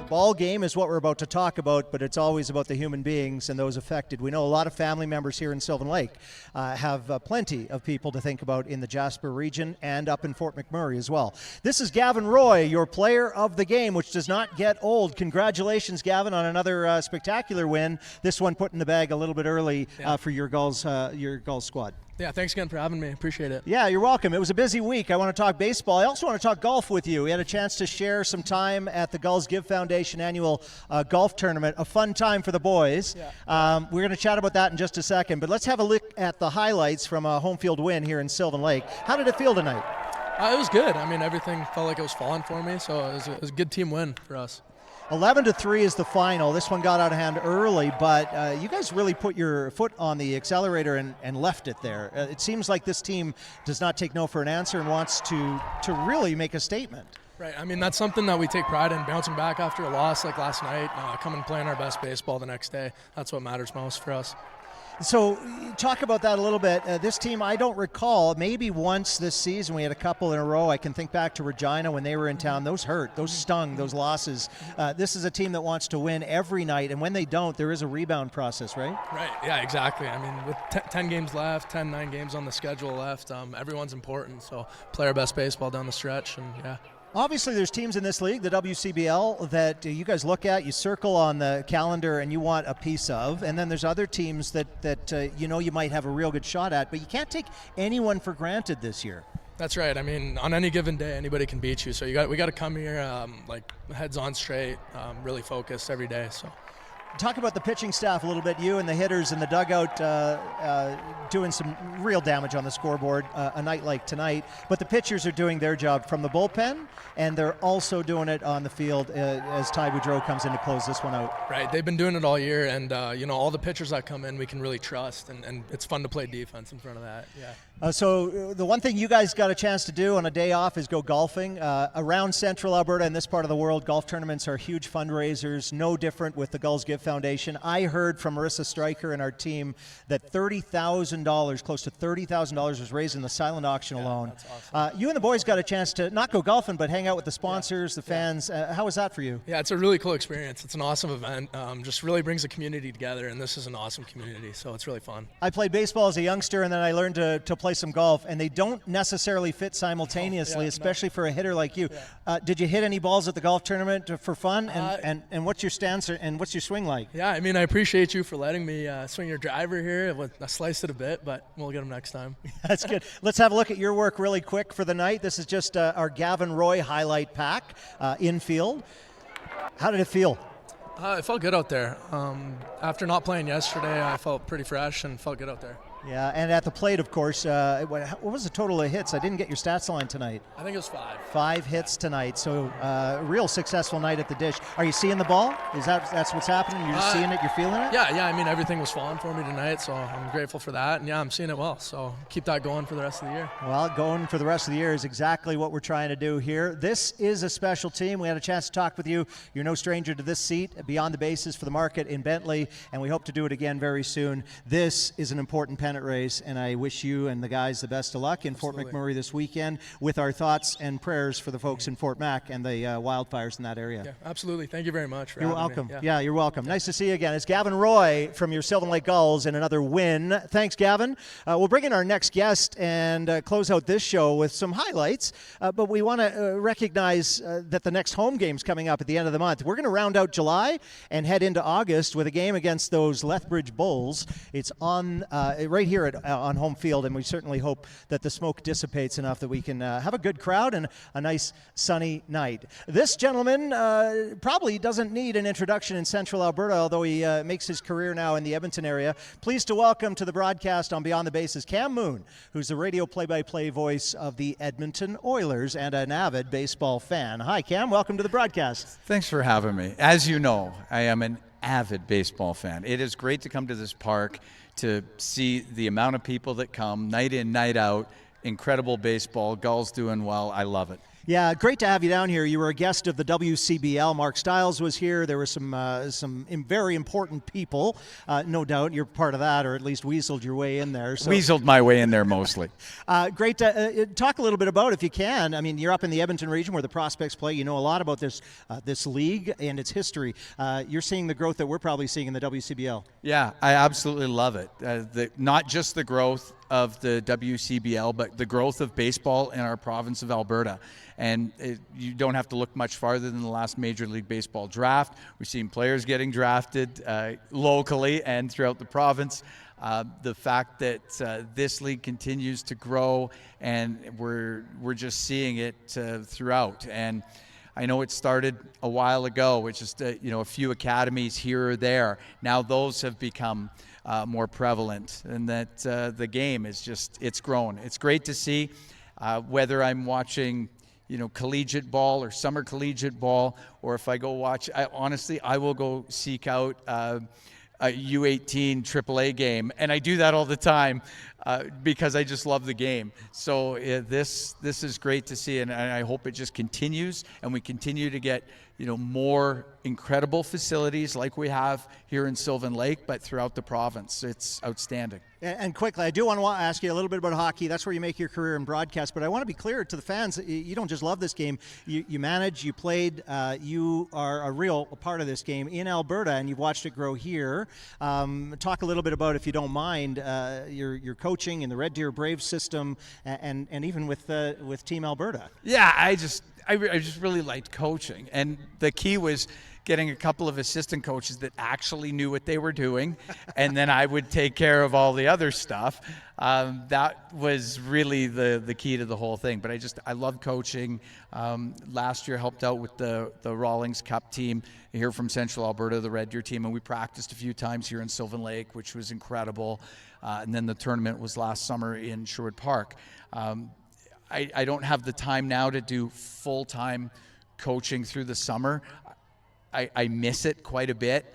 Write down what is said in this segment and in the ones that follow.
ball game is what we're about to talk about, but it's always about the human beings and those affected. We know a lot of family members here in Sylvan Lake have plenty of people to think about in the Jasper region and up in Fort McMurray as well. This is Gavin Roy, your player of the game, which does not get old. Congratulations, Gavin, on another spectacular win. This one put in the bag a little bit early for your Gulls squad. Yeah, thanks again for having me. Appreciate it. Yeah, you're welcome. It was a busy week. I want to talk baseball. I also want to talk golf with you. We had a chance to share some time at the Gulls Give Foundation annual golf tournament. A fun time for the boys. Yeah. We're going to chat about that in just a second, but let's have a look at the highlights from a home field win here in Sylvan Lake. How did it feel tonight? It was good. I mean, everything felt like it was falling for me, so it was a good team win for us. 11-3 is the final. This one got out of hand early, but you guys really put your foot on the accelerator and left it there. It seems like this team does not take no for an answer and wants to really make a statement. Right. I mean, that's something that we take pride in, bouncing back after a loss like last night, coming and playing our best baseball the next day. That's what matters most for us. So talk about that a little bit. This team, I don't recall, maybe once this season we had a couple in a row. I can think back to Regina when they were in town. Those hurt, those stung, those losses. This is a team that wants to win every night, and when they don't, there is a rebound process, right? Right, yeah, exactly. I mean, with 10 games left, 9 games on the schedule left, everyone's important, so play our best baseball down the stretch, and yeah. Obviously, there's teams in this league, the WCBL, that you guys look at, you circle on the calendar, and you want a piece of. And then there's other teams that you know you might have a real good shot at, but you can't take anyone for granted this year. That's right. I mean, on any given day, anybody can beat you. So we got to come here like heads on straight, really focused every day. So. Talk about the pitching staff a little bit. You and the hitters in the dugout doing some real damage on the scoreboard a night like tonight. But the pitchers are doing their job from the bullpen, and they're also doing it on the field as Ty Boudreau comes in to close this one out. Right. They've been doing it all year, and all the pitchers that come in, we can really trust, and it's fun to play defense in front of that. Yeah. So the one thing you guys got a chance to do on a day off is go golfing. Around Central Alberta and this part of the world, golf tournaments are huge fundraisers, no different with the Gulls Give Foundation. I heard from Marissa Stryker and our team that $30,000, close to $30,000 was raised in the silent auction alone. That's awesome. You and the boys got a chance to not go golfing, but hang out with the sponsors, the fans. How was that for you? Yeah, it's a really cool experience. It's an awesome event. Just really brings the community together, and this is an awesome community, so it's really fun. I played baseball as a youngster, and then I learned to play some golf, and they don't necessarily fit simultaneously, especially for a hitter like you. Yeah. Did you hit any balls at the golf tournament for fun? And what's your stance and what's your swing like? Yeah, I mean, I appreciate you for letting me swing your driver here. I sliced it a bit, but we'll get them next time. That's good. Let's have a look at your work really quick for the night. This is just our Gavin Roy highlight pack infield. How did it feel? It felt good out there. After not playing yesterday, I felt pretty fresh and felt good out there. Yeah, and at the plate, of course, what was the total of hits? I didn't get your stats line tonight. I think it was 5. 5 hits tonight, so real successful night at the dish. Are you seeing the ball? That's what's happening? You're just seeing it, you're feeling it? Yeah, I mean, everything was falling for me tonight, so I'm grateful for that. And yeah, I'm seeing it well, so keep that going for the rest of the year. Well, going for the rest of the year is exactly what we're trying to do here. This is a special team. We had a chance to talk with you. You're no stranger to this seat, Beyond the Bases for the Market in Bentley, and we hope to do it again very soon. This is an important pennant race, and I wish you and the guys the best of luck in Fort McMurray this weekend, with our thoughts and prayers for the folks in Fort Mac and the wildfires in that area. Yeah, absolutely. Thank you very much for You're having welcome. me. Yeah, you're welcome. Nice to see you again. It's Gavin Roy from your Sylvan Lake Gulls in another win. Thanks, Gavin. We'll bring in our next guest and close out this show with some highlights, but we want to recognize that the next home game's coming up at the end of the month. We're going to round out July and head into August with a game against those Lethbridge Bulls. It's on right here on home field, and we certainly hope that the smoke dissipates enough that we can have a good crowd and a nice sunny night. This gentleman probably doesn't need an introduction in Central Alberta, although he makes his career now in the Edmonton area. Pleased to welcome to the broadcast on Beyond the Bases Cam Moon, who's the radio play-by-play voice of the Edmonton Oilers and an avid baseball fan. Hi, Cam. Welcome to the broadcast. Thanks for having me. As you know, I am an avid baseball fan. It is great to come to this park to see the amount of people that come night in, night out. Incredible baseball. Gulls doing well. I love it. Yeah, great to have you down here. You were a guest of the WCBL. Mark Stiles was here. There were some very important people. No doubt you're part of that, or at least weaseled your way in there. So. Weaseled my way in there mostly. Great to talk a little bit about, if you can. I mean, you're up in the Edmonton region where the prospects play. You know a lot about this league and its history. You're seeing the growth that we're probably seeing in the WCBL. Yeah, I absolutely love it. Not just the growth of the WCBL, but the growth of baseball in our province of Alberta. And you don't have to look much farther than the last Major League Baseball draft. We've seen players getting drafted locally and throughout the province. The fact that this league continues to grow, and we're just seeing it throughout. And I know it started a while ago with just a few academies here or there. Now those have become more prevalent, and that the game is it's grown. It's great to see. Whether I'm watching collegiate ball or summer collegiate ball, or if I go watch, I will go seek out a U18 AAA game, and I do that all the time because I just love the game. So this is great to see, and I hope it just continues, and we continue to get more incredible facilities like we have here in Sylvan Lake, but throughout the province. It's outstanding. And quickly, I do want to ask you a little bit about hockey. That's where you make your career in broadcast. But I want to be clear to the fans that you don't just love this game. You manage, you played, you are a real part of this game in Alberta, and you've watched it grow here. Talk a little bit about, if you don't mind, your coaching in the Red Deer Braves system, and even with Team Alberta. Yeah, I just really liked coaching, and the key was getting a couple of assistant coaches that actually knew what they were doing, and then I would take care of all the other stuff. That was really the key to the whole thing. But I love coaching. Last year helped out with the Rawlings Cup team here from Central Alberta, the Red Deer team, and we practiced a few times here in Sylvan Lake, which was incredible. And then the tournament was last summer in Sherwood Park. I don't have the time now to do full-time coaching through the summer. I miss it quite a bit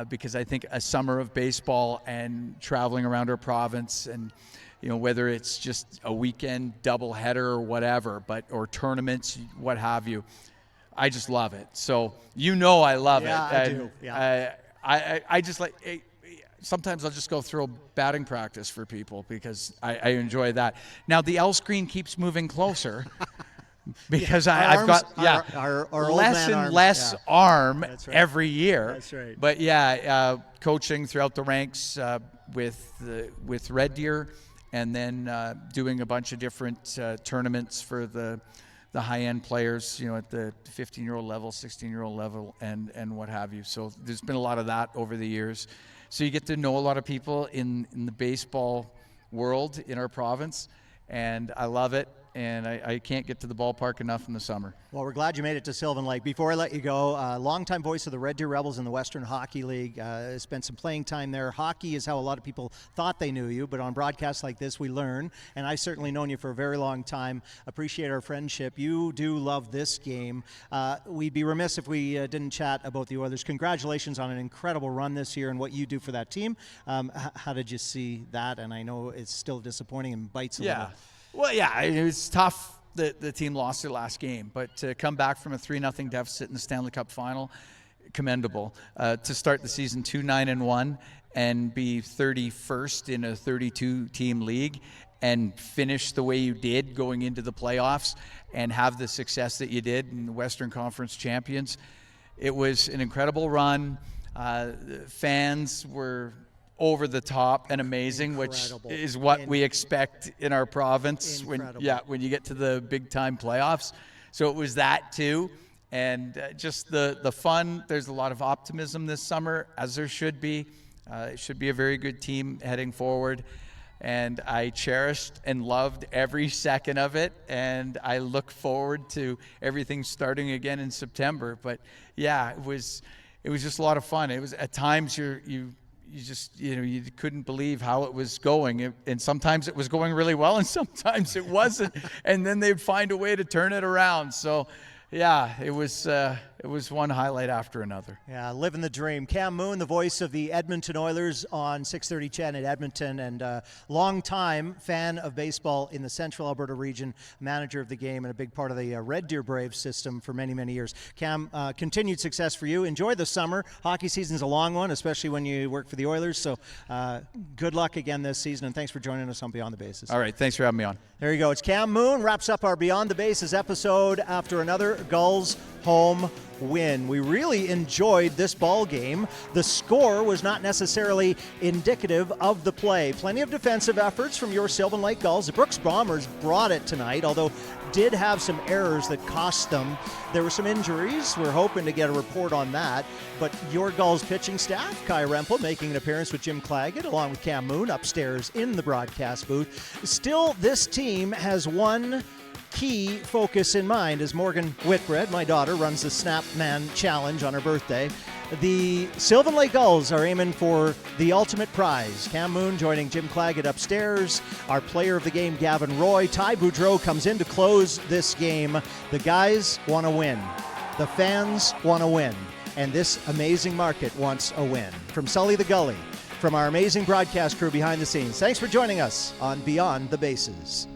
because I think a summer of baseball and traveling around our province, and whether it's just a weekend doubleheader or whatever, or tournaments, what have you, I just love it. So I love it. I do. Yeah. I just like. Sometimes I'll just go through a batting practice for people because I enjoy that. Now the L screen keeps moving closer. Because I've got our less and less arm every year. That's right. But coaching throughout the ranks with Red Deer, and then doing a bunch of different tournaments for the high-end players, at the 15-year-old level, 16-year-old level, and what have you. So there's been a lot of that over the years. So you get to know a lot of people in the baseball world in our province, and I love it. And I can't get to the ballpark enough in the summer. Well, we're glad you made it to Sylvan Lake. Before I let you go, longtime voice of the Red Deer Rebels in the Western Hockey League, spent some playing time there. Hockey is how a lot of people thought they knew you, but on broadcasts like this, we learn. And I've certainly known you for a very long time. Appreciate our friendship. You do love this game. We'd be remiss if we didn't chat about the Oilers. Congratulations on an incredible run this year and what you do for that team. How did you see that? And I know it's still disappointing and bites a little. Well, yeah, it was tough that the team lost their last game, but to come back from a 3-0 deficit in the Stanley Cup final, commendable. To start the season 2-9-1 and be 31st in a 32-team league and finish the way you did going into the playoffs and have the success that you did in the Western Conference champions, it was an incredible run. Fans were over the top and amazing, Incredible. Which is what we expect in our province when you get to the big time playoffs. So it was that too, and just the fun. There's a lot of optimism this summer, as there should be. It should be a very good team heading forward, and I cherished and loved every second of it, and I look forward to everything starting again in September. But yeah, it was just a lot of fun. It was at times you just, you couldn't believe how it was going. And sometimes it was going really well and sometimes it wasn't. And then they'd find a way to turn it around. So Yeah, it was one highlight after another. Yeah, living the dream. Cam Moon, the voice of the Edmonton Oilers on 6:30 CHED at Edmonton, and long-time fan of baseball in the Central Alberta region, manager of the game, and a big part of the Red Deer Braves system for many, many years. Cam, continued success for you. Enjoy the summer. Hockey season's a long one, especially when you work for the Oilers, so good luck again this season, and thanks for joining us on Beyond the Bases. All right, thanks for having me on. There you go. It's Cam Moon. Wraps up our Beyond the Bases episode after another Gulls home win. We really enjoyed this ball game. The score was not necessarily indicative of the play. Plenty of defensive efforts from your Sylvan Lake Gulls. The Brooks Bombers brought it tonight, although did have some errors that cost them. There were some injuries. We're hoping to get a report on that. But your Gulls pitching staff, Kai Rempel making an appearance with Jim Claggett along with Cam Moon upstairs in the broadcast booth. Still, this team has one key focus in mind as Morgan Whitbread, my daughter, runs the Snapman Challenge on her birthday. The Sylvan Lake Gulls are aiming for the ultimate prize. Cam Moon joining Jim Claggett upstairs. Our player of the game, Gavin Roy. Ty Boudreau comes in to close this game. The guys want to win. The fans want to win. And this amazing market wants a win. From Sully the Gully, from our amazing broadcast crew behind the scenes, thanks for joining us on Beyond the Bases.